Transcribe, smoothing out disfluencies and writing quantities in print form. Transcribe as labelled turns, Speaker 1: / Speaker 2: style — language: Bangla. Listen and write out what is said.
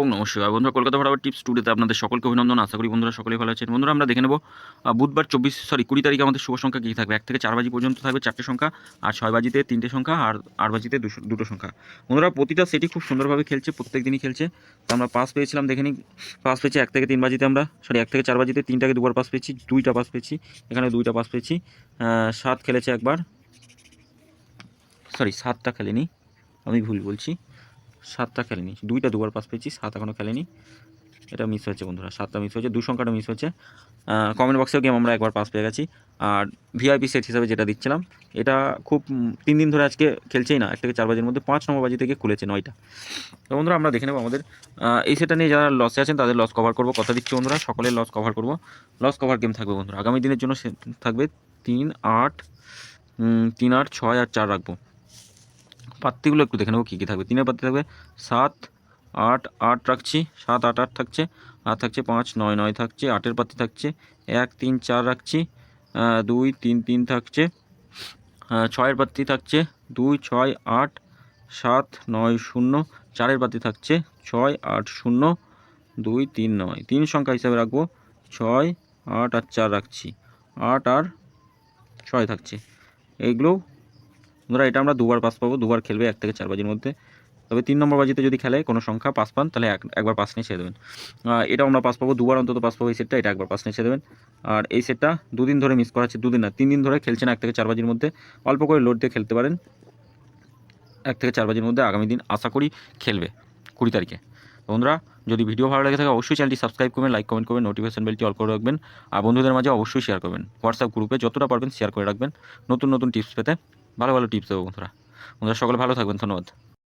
Speaker 1: ওম নমঃ শিবায়। বন্ধুরা, কলকাতা বরাবর টিপস টুডেতে আপনাদের সকলকে অভিনন্দন। আশা করি বন্ধুরা সকলেই ভালো আছেন। বন্ধুরা, আমরা দেখে নেব বুধবার 20 তারিখে আমাদের শুভ সংখ্যা কী থাকবে। 1 থেকে 4 বাজি পর্যন্ত থাকবে 4টে সংখ্যা, আর 6 বাজিতে 3টে সংখ্যা, আর 8 বাজিতে দুটো সংখ্যা। বন্ধুরা, প্রতিটা সেটই খুব সুন্দরভাবে খেলছে, প্রত্যেক দিনই খেলছে। তো আমরা পাস পেয়েছিলাম, দেখে নিই। পাস পেয়েছি 1 থেকে 3 বাজিতে, 1 থেকে 4 বাজিতে 3টাকে দুবার পাস পেয়েছি, 2টা পাস পেয়েছি, এখানে 2টা পাস পেয়েছি। 7 খেলেছে একবার, 7টা খেলেনি, আমি ভুল বলছি, 7টা খেলেনি, 2টা দুবার পাস পেয়েছি, 7 এখনও খেলেনি। এটা মিস হয়েছে বন্ধুরা, 7টা মিস হয়েছে, 2 সংখ্যাটা মিস হয়েছে। কমেন্ট বক্সেও গেম আমরা একবার পাস পেয়ে গেছি। আর ভিআইপি সেট হিসাবে যেটা দিচ্ছিলাম, এটা খুব 3 দিন ধরে আজকে খেলছেই না। 1 থেকে 4 বাজির মধ্যে 5 নম্বর বাজি থেকে খুলেছে 9টা। তো বন্ধুরা, আমরা দেখে নেব আমাদের এই সেটটা নিয়ে যারা লসে আছেন তাদের লস কভার করবো, কথা দিচ্ছি বন্ধুরা, সকলের লস কভার করবো। লস কভার গেম থাকবে বন্ধুরা, আগামী দিনের জন্য থাকবে 3, 8, 6 আর 4 রাখবো। পাত্তিগুলো একটু দেখে নেবো কী কী থাকবে। 3-এর পাত্তি থাকবে 7, 8, 8 রাখছি, 7, 8, 8 থাকছে, আর থাকছে 5, 9, 9 থাকছে। 8-এর পাত্তি থাকছে 1, 3, 4 রাখছি, 2, 3, 3 থাকছে। 6-এর পাত্তি থাকছে 2, 6, 8, 7, 9, 0। 4-এর পাত্তি থাকছে 6, 8, 0, 2, 3, 9। 3 সংখ্যা হিসাবে রাখবো 6, 8 আর 4 রাখছি, 8 আর 6 থাকছে। এইগুলো বন্ধুরা, এটা আমরা দুবার পাস পাবো, দুবার খেলবে 1 থেকে 4 বাজির মধ্যে। তবে 3 নম্বর বাজিতে যদি খেলে কোনো সংখ্যা পাস পান, তাহলে একবার পাস নিয়ে ছেড়ে দেবেন। এটাও আমরা পাস পাবো, দুবার অন্তত পাস পাবো এই সেটটা, এটা একবার পাস নিয়ে ছেড়ে দেবেন। আর এই সেটটা 2 দিন ধরে মিস করা হচ্ছে, 2 দিন না 3 দিন ধরে খেলছেন 1 থেকে 4 বাজির মধ্যে। অল্প করে লোড দিয়ে খেলতে পারেন, 1 থেকে 4 বাজির মধ্যে আগামী দিন আশা করি খেলবে 20 তারিখে। বন্ধুরা, যদি ভিডিও ভালো লাগে থাকে অবশ্যই চ্যানেলটি সাবস্ক্রাইব করবেন, লাইক কমেন্ট করবেন, নোটিফিকেশন বেলটি অল করে রাখবেন, আর বন্ধুদের মাঝে অবশ্যই শেয়ার করবেন। হোয়াটসঅ্যাপ গ্রুপে যতটা পারবেন শেয়ার করে রাখবেন, নতুন নতুন টিপস পেতে। ভালো ভালো টিপস দেবো বন্ধুরা। সকলে ভালো থাকবেন, ধন্যবাদ।